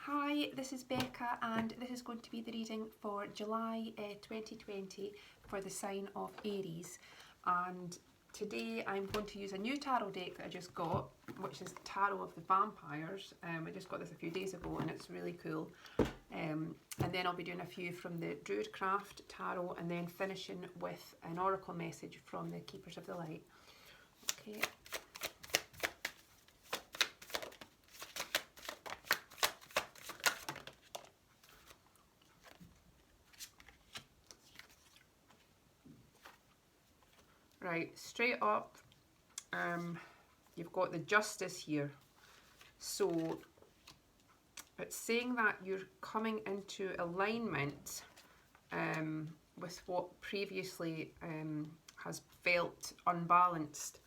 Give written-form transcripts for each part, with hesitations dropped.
Hi, this is Becca and this is going to be the reading for July 2020 for the sign of Aries. And today I'm going to use a new tarot deck that I just got, which is Tarot of the Vampires. I just got this a few days ago and it's really cool. And then I'll be doing a few from the Druidcraft Tarot and then finishing with an oracle message from the Keepers of the Light. Okay. Right, straight up, you've got the Justice here. So it's saying that you're coming into alignment with what previously has felt unbalanced.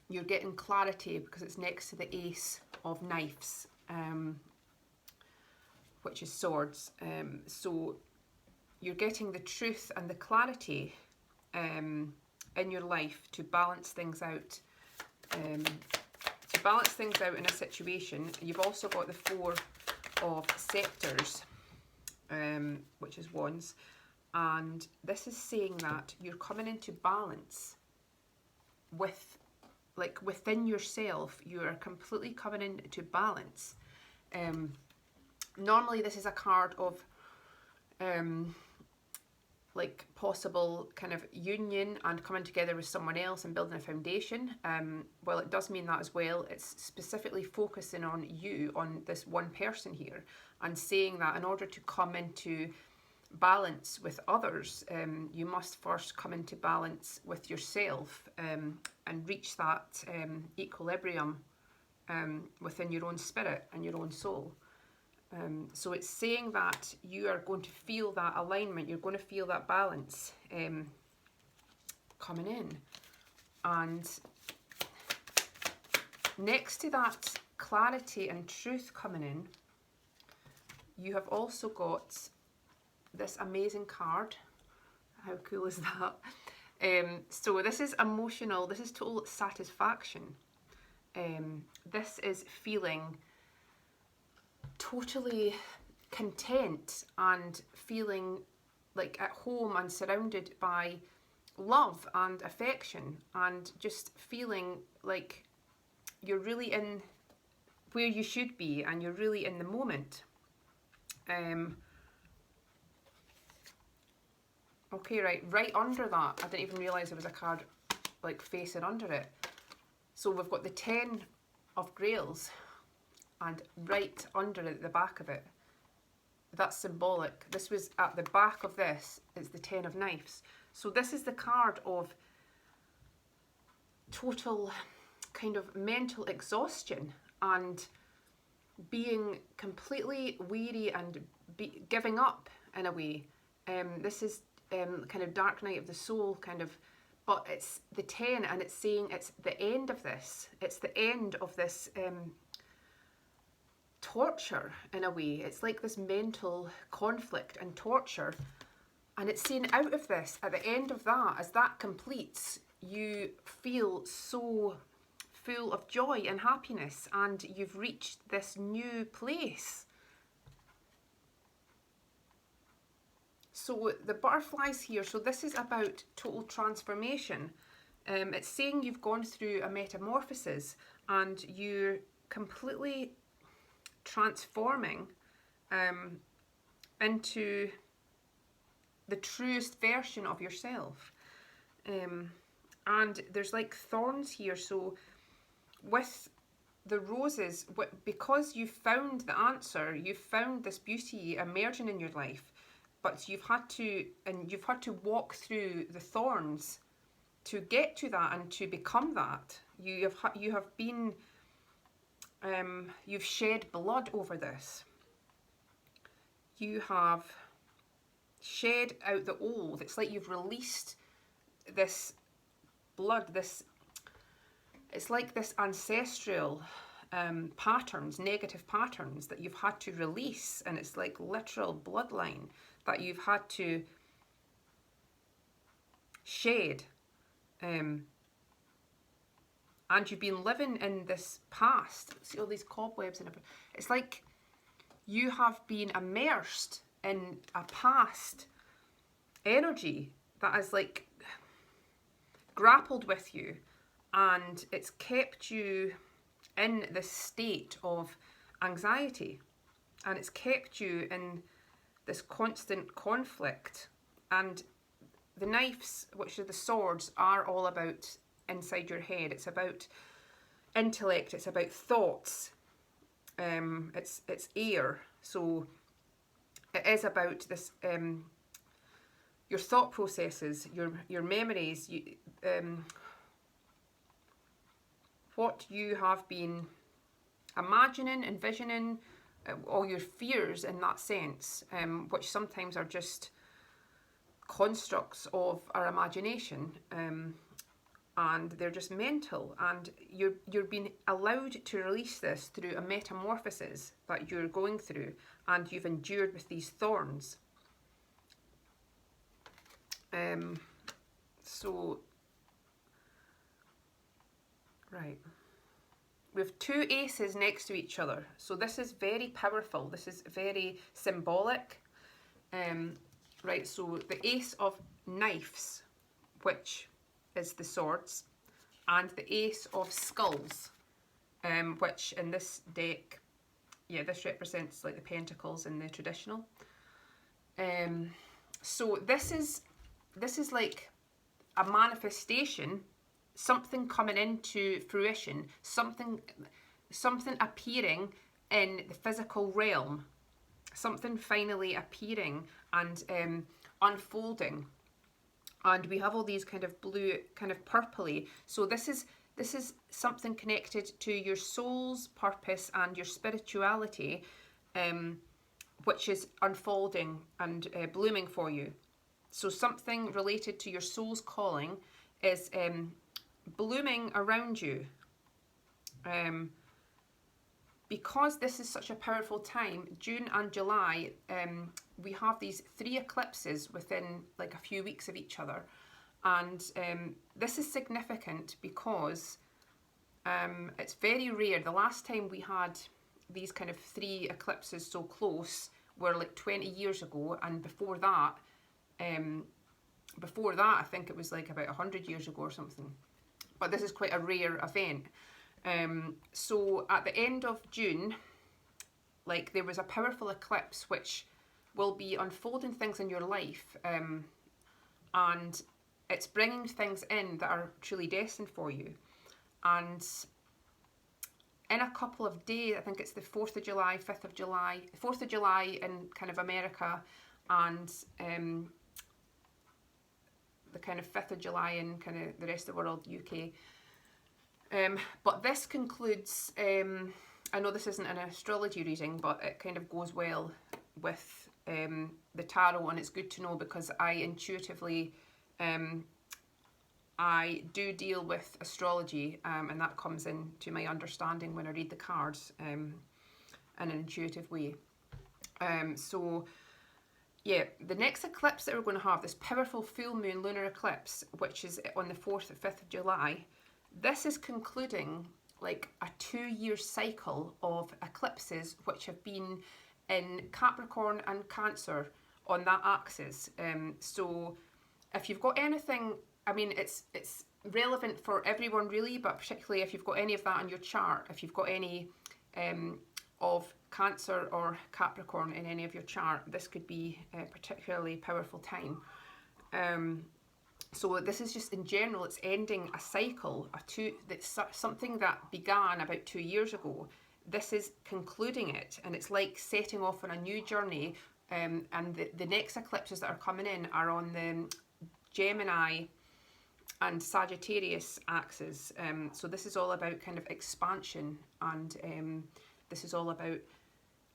You're getting clarity because it's next to the Ace of Knives, which is swords. So you're getting the truth and the clarity in your life to balance things out. To balance things out in a situation. You've also got the Four of Scepters, which is Wands, and this is saying that you're coming into balance with, like, within yourself. You are completely coming into balance. Normally this is a card of like possible kind of union and coming together with someone else and building a foundation. Well, it does mean that as well. It's specifically focusing on you, on this one person here, and saying that in order to come into balance with others, you must first come into balance with yourself and reach that equilibrium within your own spirit and your own soul. So it's saying that you are going to feel that alignment, you're going to feel that balance coming in. And next to that clarity and truth coming in, you have also got this amazing card. How cool is that? So this is emotional, this is total satisfaction. This is feeling totally content and feeling like at home and surrounded by love and affection, and just feeling like you're really in where you should be and you're really in the moment. Okay, right under that, I didn't even realise there was a card like facing under it. So we've got the 10 of Grails, and right under it, at the back of it, that's symbolic. This was at the back of this, is the 10 of Knives. So this is the card of total kind of mental exhaustion and being completely weary and giving up in a way. This is kind of dark night of the soul kind of, but it's the 10 and it's saying it's the end of this. It's the end of this torture in a way. It's like this mental conflict and torture, and it's saying out of this, at the end of that, as that completes, you feel so full of joy and happiness and you've reached this new place. So the butterflies here, so this is about total transformation. It's saying you've gone through a metamorphosis and you're completely transforming into the truest version of yourself. And there's like thorns here, so with the roses, because you've found the answer, you've found this beauty emerging in your life, but you've had to walk through the thorns to get to that and to become that. You have been you've shed blood over this. You have shed out the old. It's like you've released this blood, it's like this ancestral patterns, negative patterns that you've had to release, and it's like literal bloodline that you've had to shed. and you've been living in this past. See all these cobwebs and everything. It's like you have been immersed in a past energy that has like grappled with you, and it's kept you in this state of anxiety, and it's kept you in this constant conflict. And the knives, which are the swords, are all about inside your head. It's about intellect, it's about thoughts, it's air, so it is about this, your thought processes, your memories, what you have been imagining, envisioning, all your fears in that sense, which sometimes are just constructs of our imagination, and they're just mental, and you're being allowed to release this through a metamorphosis that you're going through, and you've endured with these thorns. So, right. We have two aces next to each other. So this is very powerful. This is very symbolic. Right, so the ace of knives, which is the swords, and the ace of skulls, which in this deck, yeah, this represents like the pentacles in the traditional. So this is like a manifestation, something coming into fruition, something appearing in the physical realm, something finally appearing and unfolding. And we have all these kind of blue, kind of purpley. So this is something connected to your soul's purpose and your spirituality, which is unfolding and blooming for you. So something related to your soul's calling is blooming around you. Because this is such a powerful time, June and July, we have these 3 eclipses within like a few weeks of each other. And this is significant because it's very rare. The last time we had these kind of 3 eclipses so close were like 20 years ago, and before that I think it was like about 100 years ago or something. But this is quite a rare event. So at the end of June, like there was a powerful eclipse which will be unfolding things in your life, and it's bringing things in that are truly destined for you. And in a couple of days, I think it's the 4th of July, 5th of July, 4th of July in kind of America, and the kind of 5th of July in kind of the rest of the world, UK. But this concludes, I know this isn't an astrology reading, but it kind of goes well with the tarot, and it's good to know because I intuitively, I do deal with astrology, and that comes into my understanding when I read the cards in an intuitive way. So yeah, the next eclipse that we're going to have, this powerful full moon lunar eclipse, which is on the 4th and 5th of July, this is concluding like a 2-year cycle of eclipses which have been in Capricorn and Cancer on that axis. So if you've got anything, I mean, it's relevant for everyone really, but particularly if you've got any of that on your chart, if you've got any of Cancer or Capricorn in any of your chart, this could be a particularly powerful time. So this is just in general, it's ending a cycle, that's something that began about 2 years ago. This is concluding it, and it's like setting off on a new journey. And the next eclipses that are coming in are on the Gemini and Sagittarius axes. So this is all about kind of expansion, and this is all about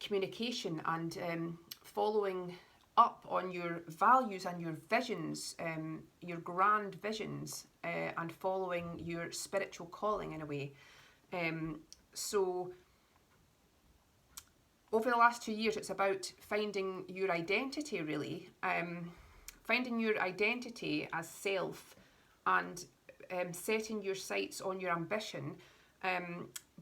communication and following up on your values and your visions, your grand visions, and following your spiritual calling in a way. So over the last 2 years, it's about finding your identity really, finding your identity as self, and setting your sights on your ambition,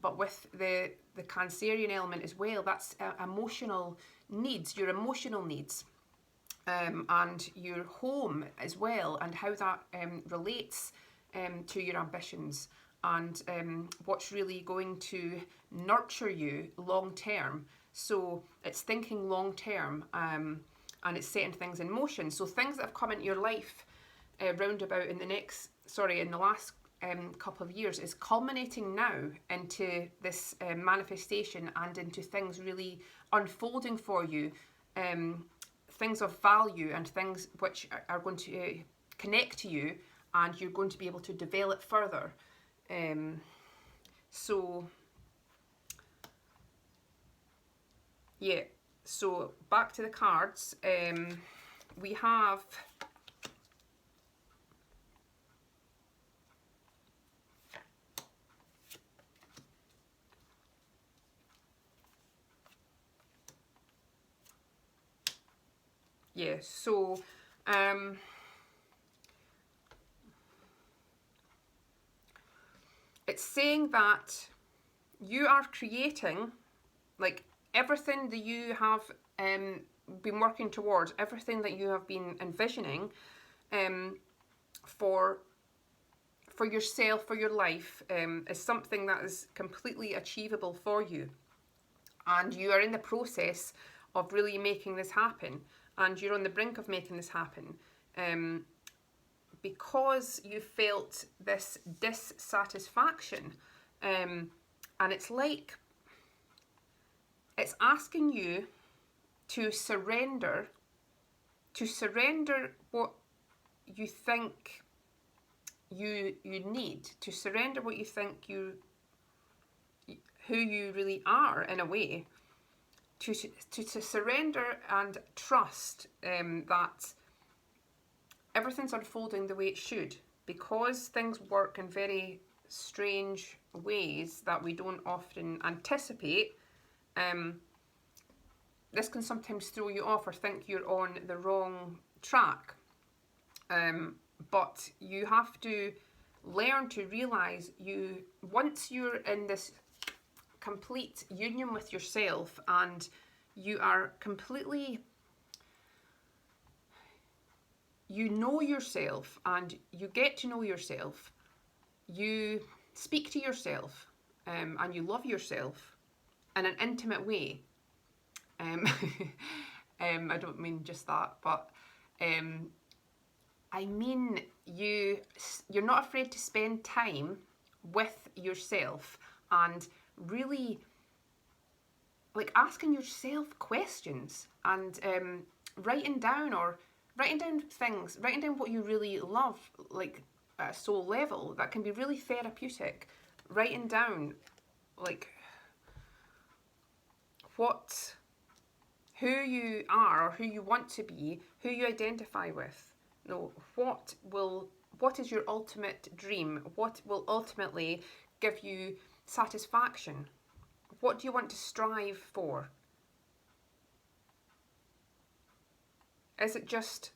but with the Cancerian element as well, that's emotional needs, your emotional needs, and your home as well, and how that relates to your ambitions, and what's really going to nurture you long term. So it's thinking long term, and it's setting things in motion. So things that have come into your life roundabout in the last couple of years is culminating now into this manifestation and into things really unfolding for you, things of value and things which are going to connect to you, and you're going to be able to develop further. So yeah, so back to the cards. We have it's saying that you are creating, like, everything that you have been working towards, everything that you have been envisioning for yourself, for your life, is something that is completely achievable for you. And you are in the process of really making this happen, and you're on the brink of making this happen, because you felt this dissatisfaction, and it's like it's asking you to surrender what you think you need, to surrender what you think who you really are, in a way, to surrender and trust that everything's unfolding the way it should, because things work in very strange ways that we don't often anticipate. This can sometimes throw you off or think you're on the wrong track, but you have to learn to realise once you're in this complete union with yourself, and you are completely, you know yourself, and you get to know yourself, you speak to yourself, and you love yourself in an intimate way. I don't mean just that, but I mean you're not afraid to spend time with yourself, and really, like, asking yourself questions, and writing down things, writing down what you really love, like, at a soul level. That can be really therapeutic. Writing down, like, who you are, or who you want to be, who you identify with. What is your ultimate dream? What will ultimately give you satisfaction? What do you want to strive for? Is it just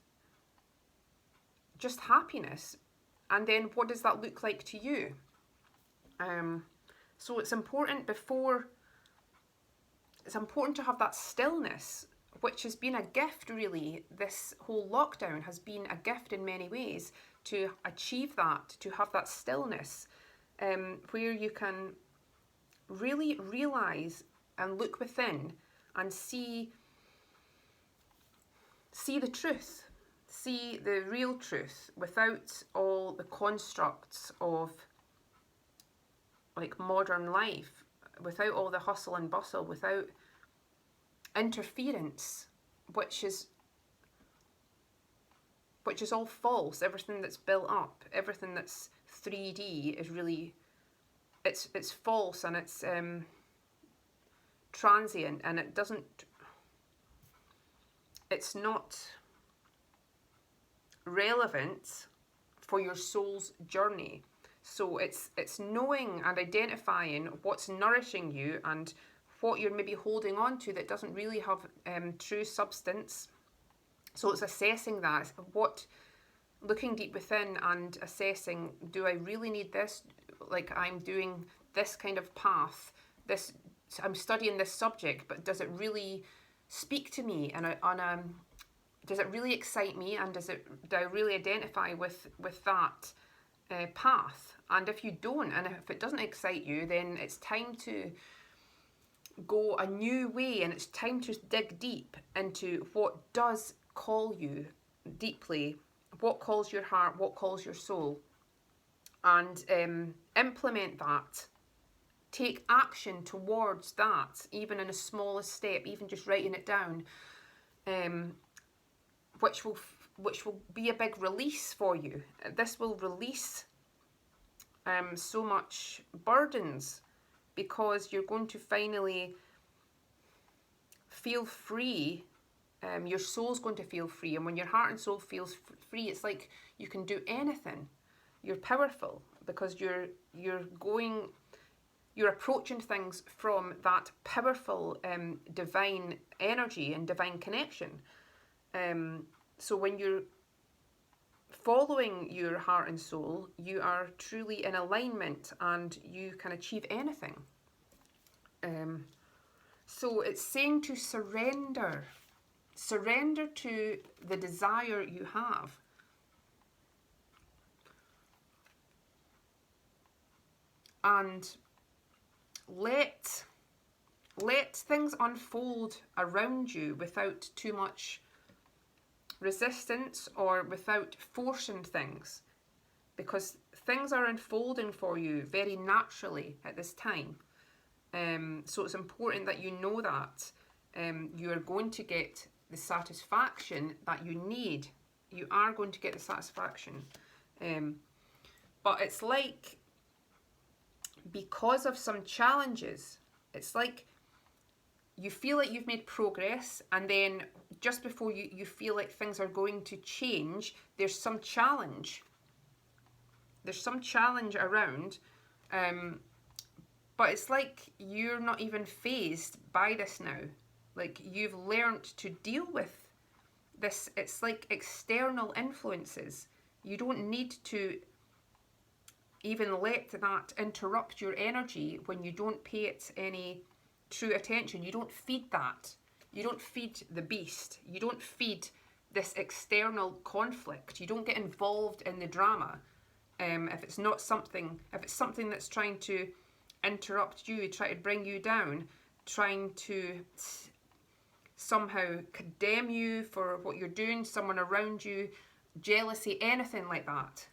happiness? And then what does that look like to you? So it's important to have that stillness, which has been a gift, really. This whole lockdown has been a gift in many ways, to achieve that, to have that stillness, where you can really realise and look within and see the truth, see the real truth, without all the constructs of, like, modern life, without all the hustle and bustle, without interference, which is all false. Everything that's built up, everything that's 3D is really, it's false, and it's transient, and it's not relevant for your soul's journey. So it's knowing and identifying what's nourishing you, and what you're maybe holding on to that doesn't really have true substance. So it's assessing that. looking deep within and assessing, do I really need this? Like, I'm doing this kind of path, I'm studying this subject, but does it really speak to me? And does it really excite me? And do I really identify with that path? And if you don't, and if it doesn't excite you, then it's time to go a new way, and it's time to dig deep into what does call you deeply, what calls your heart, what calls your soul, and implement that. Take action towards that, even in a smallest step, even just writing it down, which will be a big release for you. This will release so much burdens, because you're going to finally feel free. Your soul's going to feel free, and when your heart and soul feels free, it's like you can do anything. You're powerful because you're approaching things from that powerful divine energy and divine connection. So when you're following your heart and soul, you are truly in alignment, and you can achieve anything. So it's saying to surrender to the desire you have. And let things unfold around you without too much resistance or without forcing things, because things are unfolding for you very naturally at this time. So it's important that you know that you are going to get the satisfaction that you need. You are going to get the satisfaction. But it's like, because of some challenges, it's like you feel like you've made progress, and then just before you feel like things are going to change, there's some challenge. There's some challenge around. But it's like you're not even fazed by this now. Like, you've learned to deal with this. It's like external influences. You don't need to even let that interrupt your energy when you don't pay it any true attention. You don't feed that. You don't feed the beast. You don't feed this external conflict. You don't get involved in the drama. If it's something that's trying to interrupt you, try to bring you down, trying to somehow condemn you for what you're doing, someone around you, jealousy, anything like that.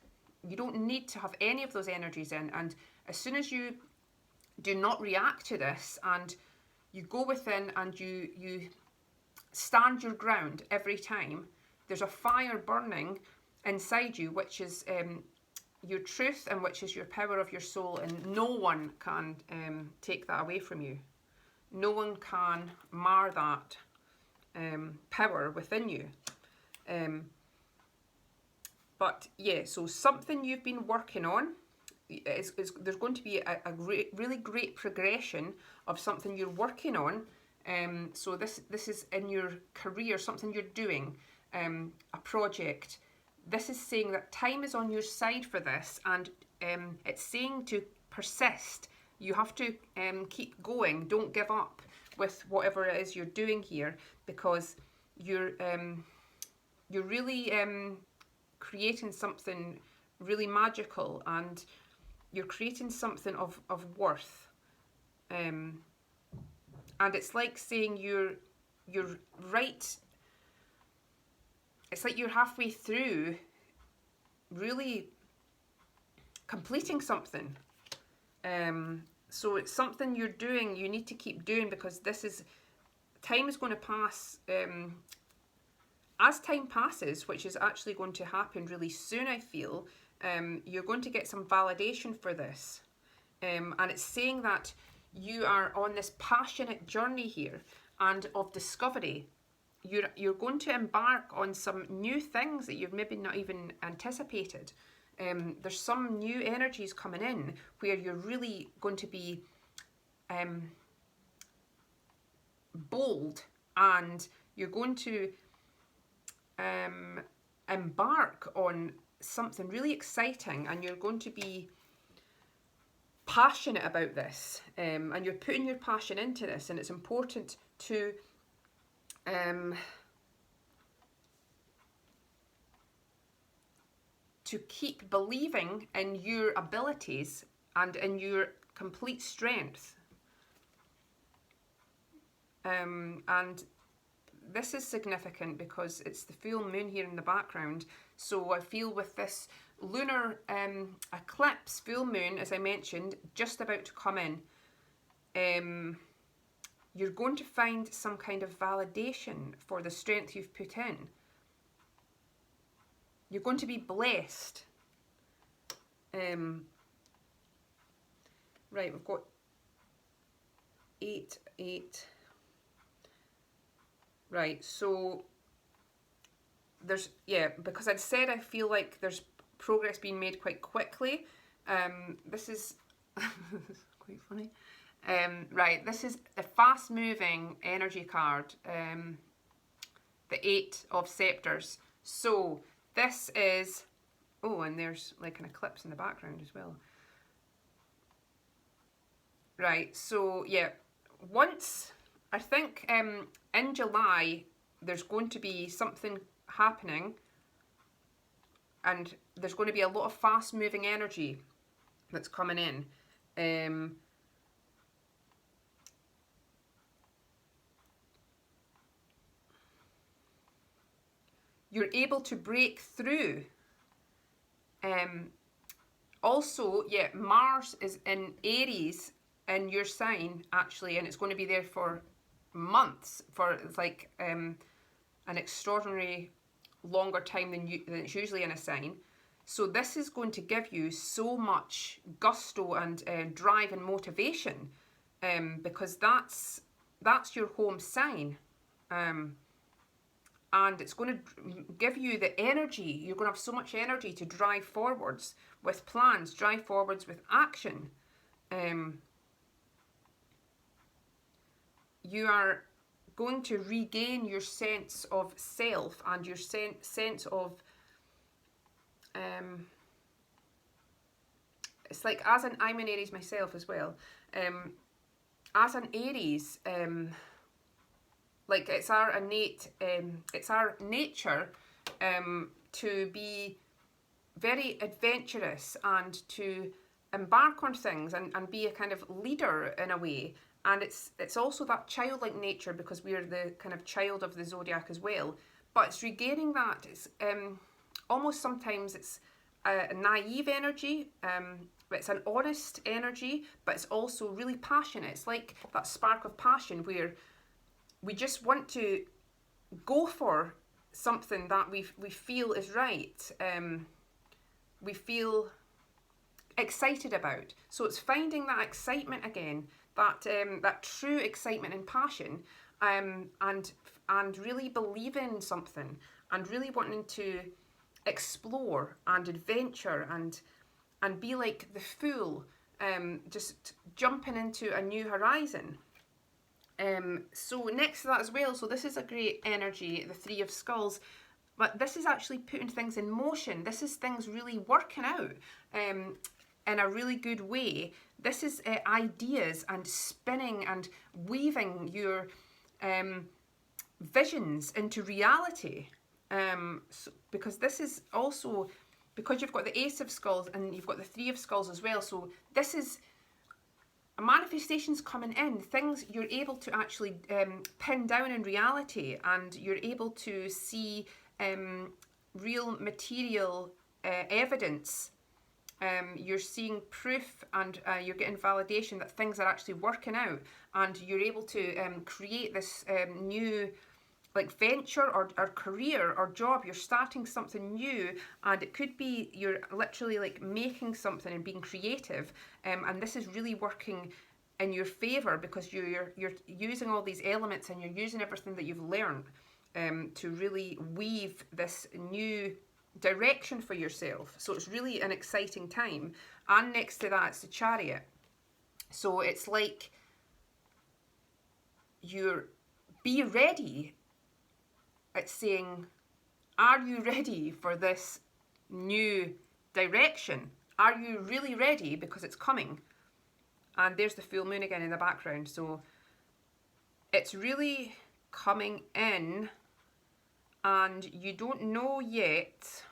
You don't need to have any of those energies in. And as soon as you do not react to this, and you go within and you stand your ground every time, there's a fire burning inside you, which is your truth, and which is your power of your soul, and no one can take that away from you. No one can mar that power within you. But yeah, so something you've been working on, there's going to be a really great progression of something you're working on. So this is in your career, something you're doing, a project. This is saying that time is on your side for this, and it's saying to persist. You have to keep going. Don't give up with whatever it is you're doing here, because you're really creating something really magical, and you're creating something of worth. And it's like saying you're right. It's like you're halfway through really completing something. So it's something you're doing, you need to keep doing, because time is going to pass. As time passes, which is actually going to happen really soon, I feel, you're going to get some validation for this. And it's saying that you are on this passionate journey here, and of discovery. You're going to embark on some new things that you've maybe not even anticipated. There's some new energies coming in where you're really going to be bold, and you're going to embark on something really exciting, and you're going to be passionate about this, and you're putting your passion into this, and it's important to keep believing in your abilities and in your complete strength. And this is significant because it's the full moon here in the background. So I feel with this lunar eclipse, full moon, as I mentioned, just about to come in, you're going to find some kind of validation for the strength you've put in. You're going to be blessed. Right, we've got 8, 8. Right, so there's, yeah, because I'd said I feel like there's progress being made quite quickly. This is quite funny. Right, this is a fast moving energy card, the 8 of Scepters. So this is, oh, and there's like an eclipse in the background as well. Right, so yeah, once, I think in July there's going to be something happening, and there's going to be a lot of fast moving energy that's coming in. You're able to break through. Also, yeah, Mars is in Aries in your sign, actually, and it's going to be there for months, for like an extraordinary longer time than it's usually in a sign. So this is going to give you so much gusto and drive and motivation, because that's your home sign. And it's going to give you the energy. You're going to have so much energy to drive forwards with plans, drive forwards with action. You are going to regain your sense of self and your sense of, it's like, as an, I'm an Aries myself as well. As an Aries, like it's our innate, it's our nature to be very adventurous and to embark on things and be a kind of leader in a way. And it's also that childlike nature, because we're the kind of child of the zodiac as well. But it's regaining that. It's almost sometimes it's a naive energy. It's an honest energy, but it's also really passionate. It's like that spark of passion where we just want to go for something that we feel is right. We feel excited about. So it's finding that excitement again, that true excitement and passion, and really believing in something, and really wanting to explore and adventure and be like the fool, just jumping into a new horizon. So next to that as well, so this is a great energy, the 3 of Skulls, but this is actually putting things in motion. This is things really working out in a really good way. This is ideas and spinning and weaving your visions into reality. So, because this is also, because you've got the Ace of Skulls and you've got the 3 of Skulls as well, so this is manifestations coming in, things you're able to actually pin down in reality, and you're able to see real material evidence. You're seeing proof, and you're getting validation that things are actually working out, and you're able to create this new like venture or career or job. You're starting something new, and it could be you're literally like making something and being creative, and this is really working in your favor, because you're using all these elements, and you're using everything that you've learned to really weave this new direction for yourself. So it's really an exciting time. And next to that, it's the Chariot. So it's like you're be ready. It's saying Are you ready for this new direction? Are you really ready? Because it's coming. And there's the full moon again in the background. So it's really coming in, and you don't know yet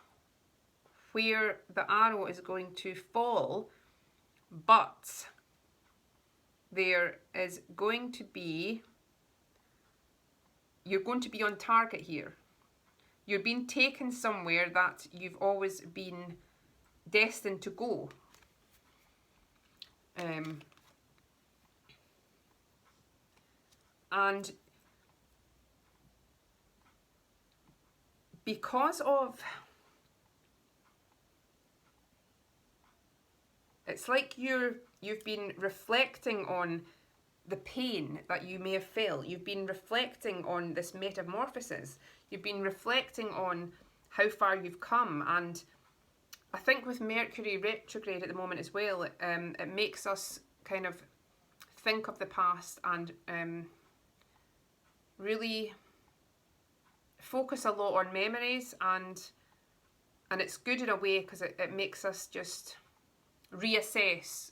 where the arrow is going to fall, but there is going to be, you're going to be on target here. You're being taken somewhere that you've always been destined to go. And because of, it's like you've been reflecting on the pain that you may have felt. You've been reflecting on this metamorphosis. You've been reflecting on how far you've come. And I think with Mercury retrograde at the moment as well, it makes us kind of think of the past and really focus a lot on memories, and it's good in a way because it makes us just reassess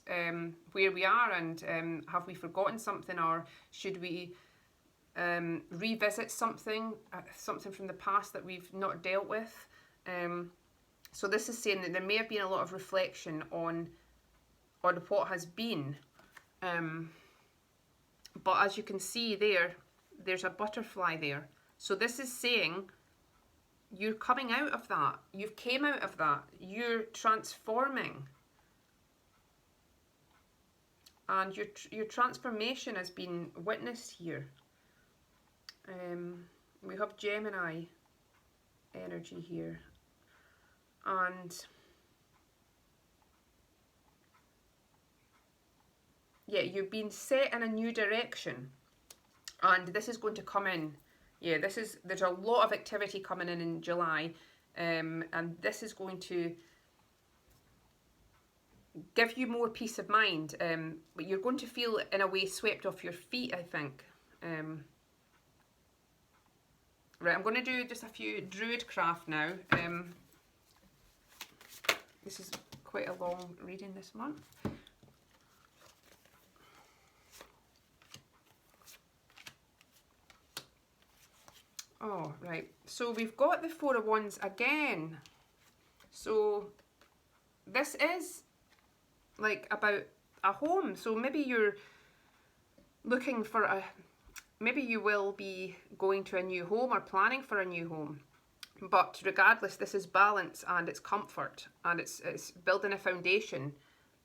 where we are, and have we forgotten something, or should we revisit something from the past that we've not dealt with. So this is saying that there may have been a lot of reflection on what has been, but as you can see there's a butterfly there. So this is saying you're coming out of that. You've came out of that. You're transforming. And your transformation has been witnessed here. We have Gemini energy here. And yeah, you've been set in a new direction. And this is going to come in. Yeah, there's a lot of activity coming in July. And this is going to give you more peace of mind. But you're going to feel, in a way, swept off your feet, I think. Right, I'm going to do just a few Druid craft now. This is quite a long reading this month. Oh, right. So we've got the Four of Wands again. So this is like about a home. So maybe you're looking for maybe you will be going to a new home or planning for a new home. But regardless, this is balance and it's comfort, and it's building a foundation,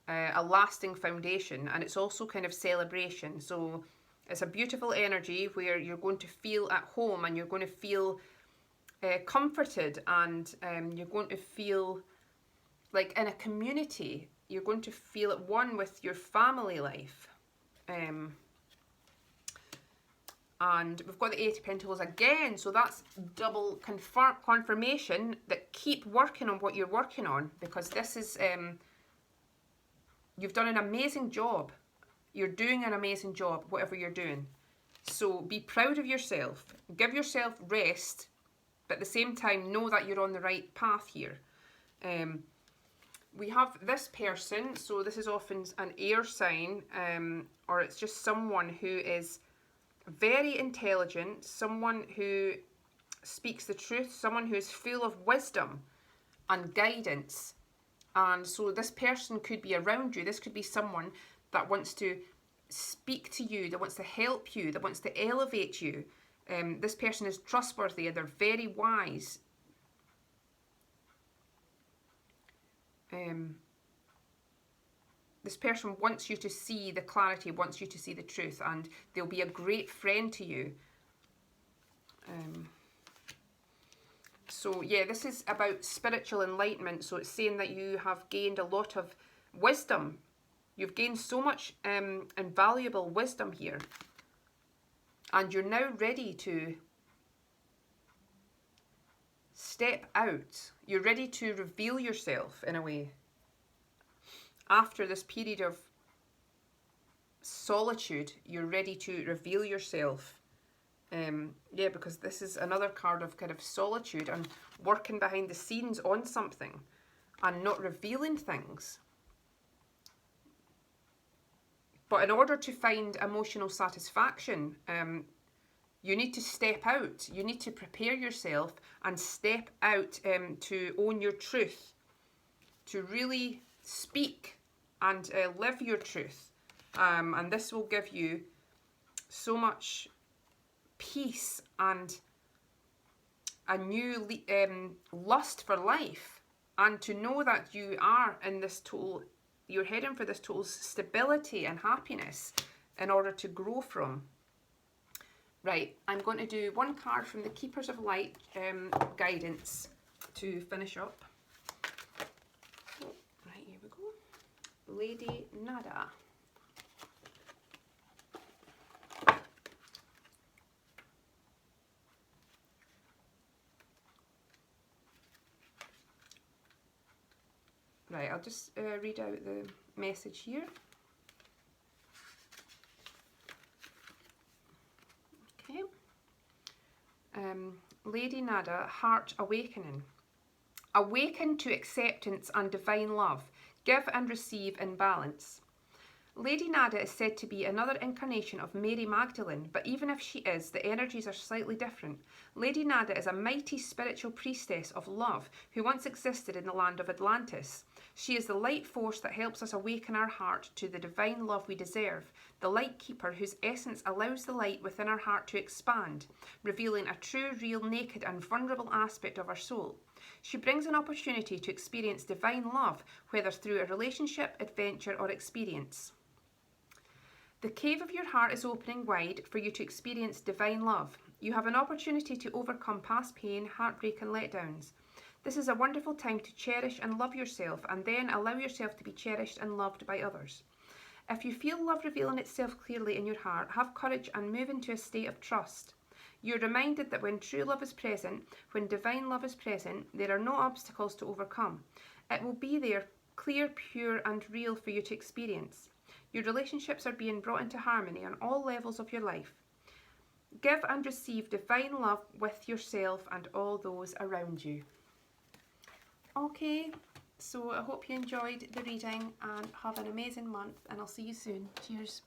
a lasting foundation, and it's also kind of celebration. So it's a beautiful energy where you're going to feel at home, and you're going to feel comforted, and you're going to feel like in a community. You're going to feel at one with your family life. And we've got the Eight of Pentacles again, so that's double confirmation that keep working on what you're working on, because this is, you've done an amazing job. You're doing an amazing job, whatever you're doing. So be proud of yourself. Give yourself rest, but at the same time, know that you're on the right path here. We have this person, so this is often an air sign, or it's just someone who is very intelligent, someone who speaks the truth, someone who is full of wisdom and guidance. And so this person could be around you. This could be someone that wants to speak to you, that wants to help you, that wants to elevate you. This person is trustworthy and they're very wise. This person wants you to see the clarity, wants you to see the truth, and they'll be a great friend to you. So yeah, this is about spiritual enlightenment. So it's saying that you have gained a lot of wisdom. You've gained so much invaluable wisdom here. And you're now ready to step out. You're ready to reveal yourself in a way. After this period of solitude, you're ready to reveal yourself Yeah, because this is another card of kind of solitude and working behind the scenes on something and not revealing things. But in order to find emotional satisfaction, you need to step out. You need to prepare yourself and step out to own your truth, to really speak and live your truth. And this will give you so much peace and a new lust for life, and to know that you are in this total, you're heading for this total stability and happiness in order to grow from. Right, I'm going to do one card from the Keepers of Light guidance to finish up. Right, here we go. Lady Nada. Right, I'll just read out the message here. Okay. Lady Nada, Heart Awakening. Awaken to acceptance and divine love. Give and receive in balance. Lady Nada is said to be another incarnation of Mary Magdalene, but even if she is, the energies are slightly different. Lady Nada is a mighty spiritual priestess of love who once existed in the land of Atlantis. She is the light force that helps us awaken our heart to the divine love we deserve, the light keeper whose essence allows the light within our heart to expand, revealing a true, real, naked and vulnerable aspect of our soul. She brings an opportunity to experience divine love, whether through a relationship, adventure or experience. The cave of your heart is opening wide for you to experience divine love. You have an opportunity to overcome past pain, heartbreak and letdowns. This is a wonderful time to cherish and love yourself, and then allow yourself to be cherished and loved by others. If you feel love revealing itself clearly in your heart, have courage and move into a state of trust. You're reminded that when true love is present, when divine love is present, there are no obstacles to overcome. It will be there, clear, pure and real for you to experience. Your relationships are being brought into harmony on all levels of your life. Give and receive divine love with yourself and all those around you. Okay, so I hope you enjoyed the reading and have an amazing month, and I'll see you soon. Cheers.